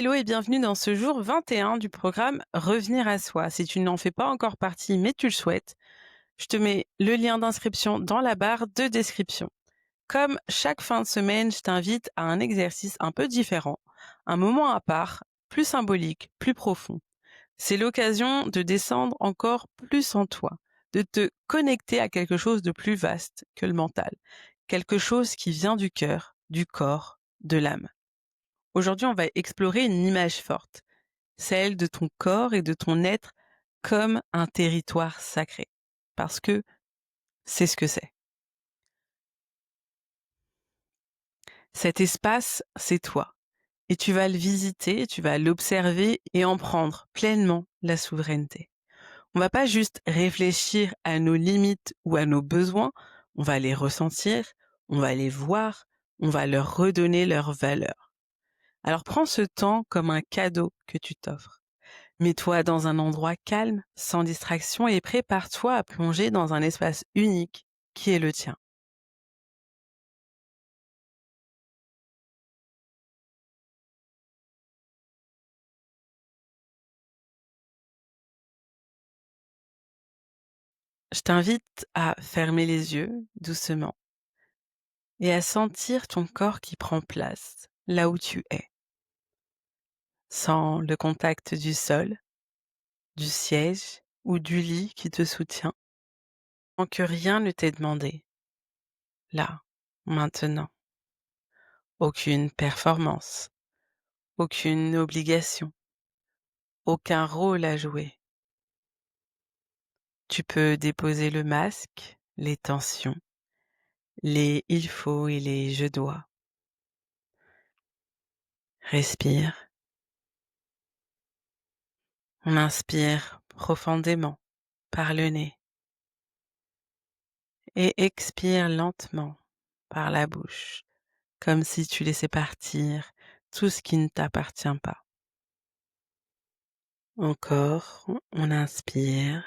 Hello et bienvenue dans ce jour 21 du programme Revenir à soi. Si tu n'en fais pas encore partie, mais tu le souhaites, je te mets le lien d'inscription dans la barre de description. Comme chaque fin de semaine, je t'invite à un exercice un peu différent, un moment à part, plus symbolique, plus profond. C'est l'occasion de descendre encore plus en toi, de te connecter à quelque chose de plus vaste que le mental, quelque chose qui vient du cœur, du corps, de l'âme. Aujourd'hui, on va explorer une image forte, celle de ton corps et de ton être comme un territoire sacré. Parce que c'est ce que c'est. Cet espace, c'est toi. Et tu vas le visiter, tu vas l'observer et en prendre pleinement la souveraineté. On va pas juste réfléchir à nos limites ou à nos besoins, on va les ressentir, on va les voir, on va leur redonner leur valeur. Alors prends ce temps comme un cadeau que tu t'offres. Mets-toi dans un endroit calme, sans distraction et prépare-toi à plonger dans un espace unique qui est le tien. Je t'invite à fermer les yeux doucement et à sentir ton corps qui prend place là où tu es, sans le contact du sol, du siège ou du lit qui te soutient, sans que rien ne t'ait demandé, là, maintenant. Aucune performance, aucune obligation, aucun rôle à jouer. Tu peux déposer le masque, les tensions, les il faut et les je dois. Respire. On inspire profondément par le nez et expire lentement par la bouche, comme si tu laissais partir tout ce qui ne t'appartient pas. Encore, on inspire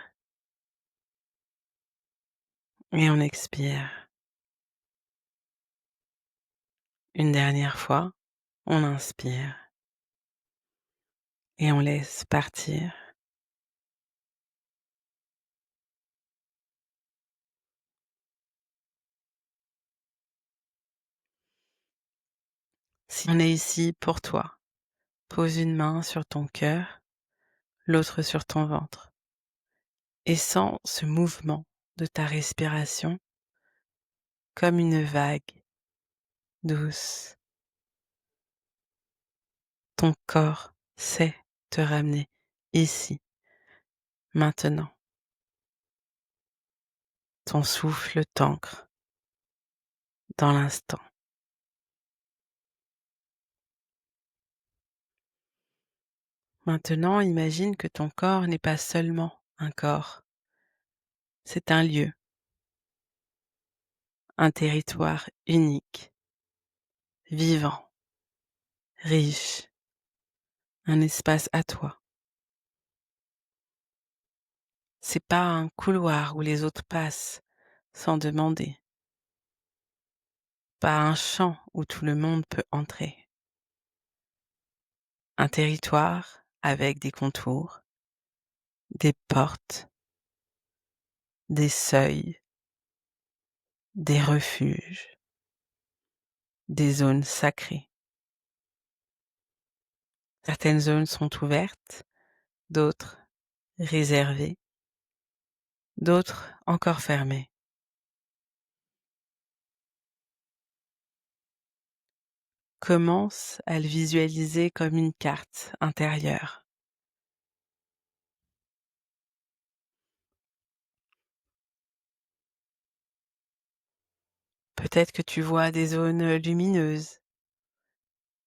et on expire. Une dernière fois, on inspire et on laisse partir. Si on est ici pour toi, pose une main sur ton cœur, l'autre sur ton ventre, et sens ce mouvement de ta respiration comme une vague douce. Ton corps sait te ramener ici, maintenant. Ton souffle t'ancre dans l'instant. Maintenant, imagine que ton corps n'est pas seulement un corps, c'est un lieu, un territoire unique, vivant, riche, un espace à toi. C'est pas un couloir où les autres passent sans demander, pas un champ où tout le monde peut entrer. Un territoire avec des contours, des portes, des seuils, des refuges, des zones sacrées. Certaines zones sont ouvertes, d'autres réservées, d'autres encore fermées. Commence à le visualiser comme une carte intérieure. Peut-être que tu vois des zones lumineuses,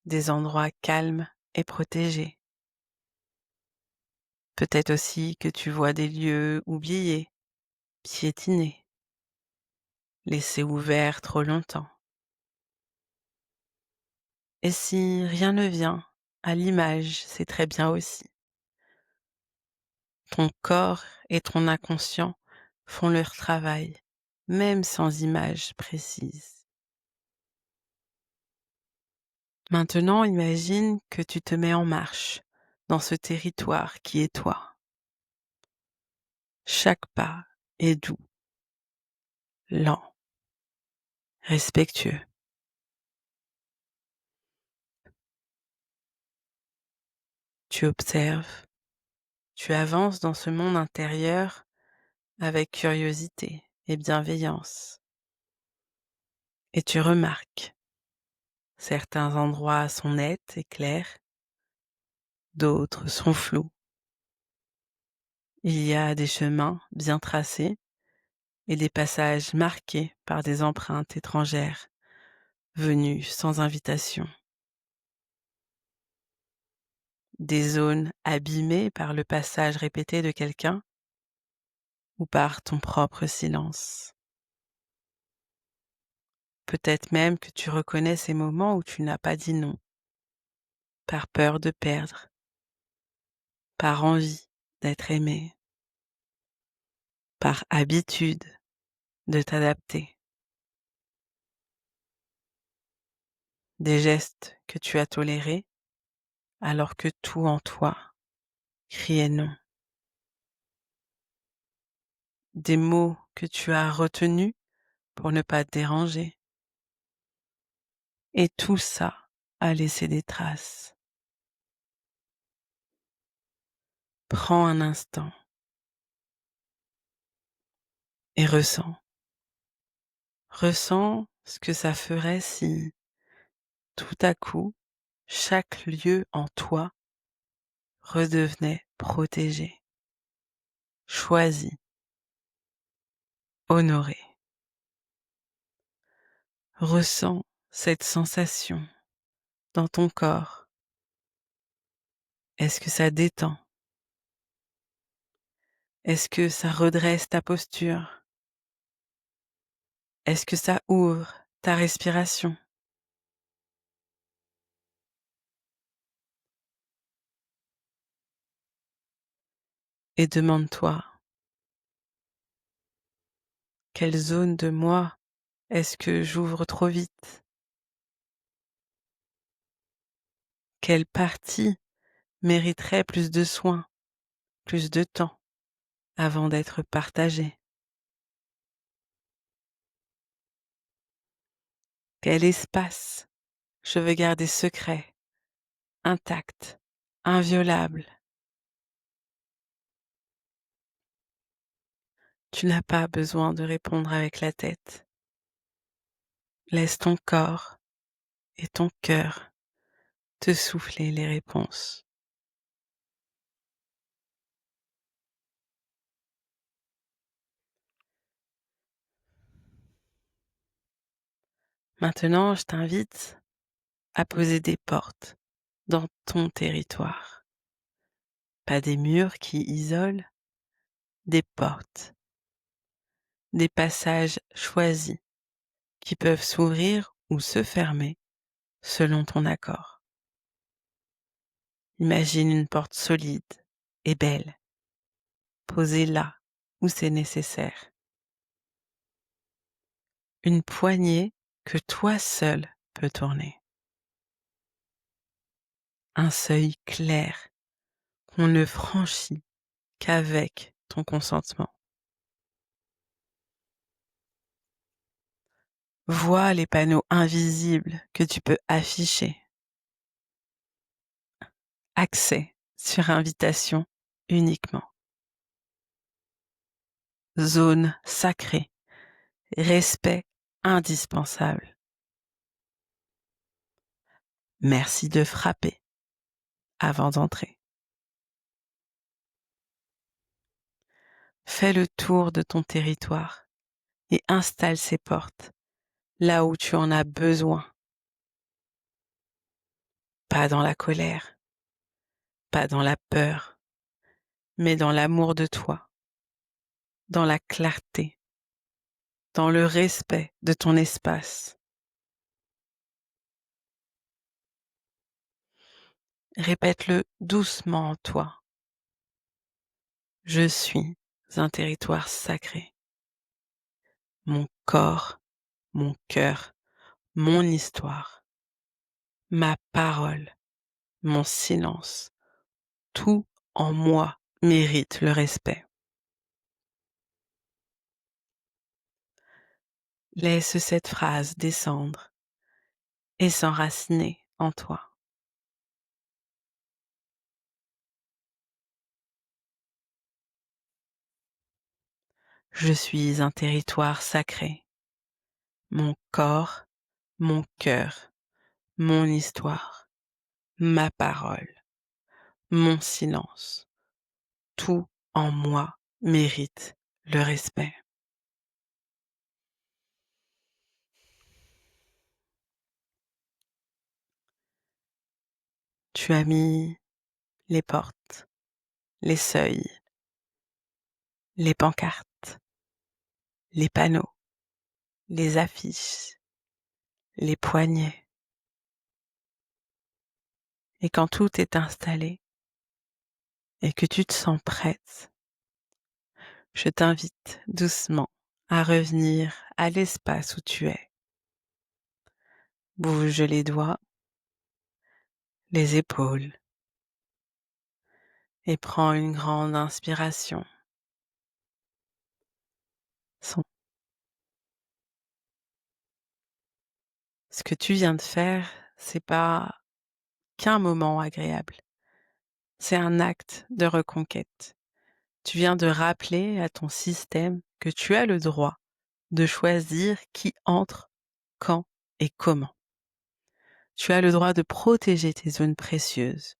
des endroits calmes et protégés. Peut-être aussi que tu vois des lieux oubliés, piétinés, laissés ouverts trop longtemps. Et si rien ne vient à l'image, c'est très bien aussi. Ton corps et ton inconscient font leur travail, même sans image précise. Maintenant, imagine que tu te mets en marche dans ce territoire qui est toi. Chaque pas est doux, lent, respectueux. Tu observes, tu avances dans ce monde intérieur avec curiosité et bienveillance. Et tu remarques, certains endroits sont nets et clairs, d'autres sont flous. Il y a des chemins bien tracés et des passages marqués par des empreintes étrangères venues sans invitation. Des zones abîmées par le passage répété de quelqu'un ou par ton propre silence. Peut-être même que tu reconnais ces moments où tu n'as pas dit non, par peur de perdre, par envie d'être aimé, par habitude de t'adapter. Des gestes que tu as tolérés alors que tout en toi criait non. Des mots que tu as retenus pour ne pas te déranger. Et tout ça a laissé des traces. Prends un instant et ressens. Ressens ce que ça ferait si, tout à coup, chaque lieu en toi redevenait protégé, choisi, honoré. Ressens cette sensation dans ton corps. Est-ce que ça détend? Est-ce que ça redresse ta posture? Est-ce que ça ouvre ta respiration? Et demande-toi, quelle zone de moi est-ce que j'ouvre trop vite? Quelle partie mériterait plus de soins, plus de temps avant d'être partagée? Quel espace je veux garder secret, intact, inviolable? Tu n'as pas besoin de répondre avec la tête. Laisse ton corps et ton cœur te souffler les réponses. Maintenant, je t'invite à poser des portes dans ton territoire. Pas des murs qui isolent, des portes, des passages choisis qui peuvent s'ouvrir ou se fermer selon ton accord. Imagine une porte solide et belle, posée là où c'est nécessaire. Une poignée que toi seul peux tourner. Un seuil clair qu'on ne franchit qu'avec ton consentement. Vois les panneaux invisibles que tu peux afficher. Accès sur invitation uniquement. Zone sacrée. Respect indispensable. Merci de frapper avant d'entrer. Fais le tour de ton territoire et installe ces portes là où tu en as besoin. Pas dans la colère, pas dans la peur, mais dans l'amour de toi, dans la clarté, dans le respect de ton espace. Répète-le doucement en toi. Je suis un territoire sacré. Mon corps, mon cœur, mon histoire. ma parole, mon silence, tout en moi mérite le respect. Laisse cette phrase descendre et s'enraciner en toi. Je suis un territoire sacré. Mon corps, mon cœur, mon histoire, ma parole, mon silence, tout en moi mérite le respect. Tu as mis les portes, les seuils, les pancartes, les panneaux, les affiches, les poignets. Et quand tout est installé et que tu te sens prête, je t'invite doucement à revenir à l'espace où tu es. Bouge les doigts, les épaules et prends une grande inspiration. Son- Ce que tu viens de faire, c'est pas qu'un moment agréable, c'est un acte de reconquête. Tu viens de rappeler à ton système que tu as le droit de choisir qui entre, quand et comment. Tu as le droit de protéger tes zones précieuses.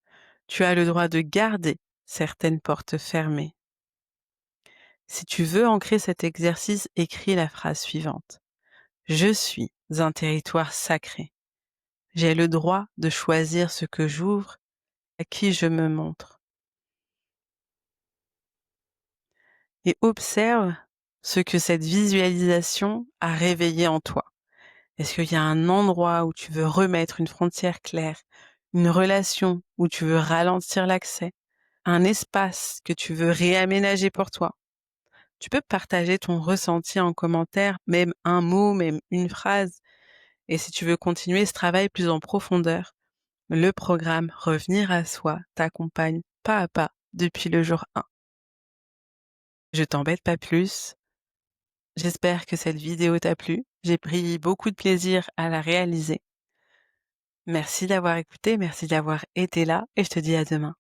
Tu as le droit de garder certaines portes fermées. Si tu veux ancrer cet exercice, écris la phrase suivante. Je suis un territoire sacré. J'ai le droit de choisir ce que j'ouvre, à qui je me montre. Et observe ce que cette visualisation a réveillé en toi. Est-ce qu'il y a un endroit où tu veux remettre une frontière claire, une relation où tu veux ralentir l'accès, un espace que tu veux réaménager pour toi? Tu peux partager ton ressenti en commentaire, même un mot, même une phrase. Et si tu veux continuer ce travail plus en profondeur, le programme Revenir à soi t'accompagne pas à pas depuis le jour 1. Je t'embête pas plus. J'espère que cette vidéo t'a plu. J'ai pris beaucoup de plaisir à la réaliser. Merci d'avoir écouté, merci d'avoir été là et je te dis à demain.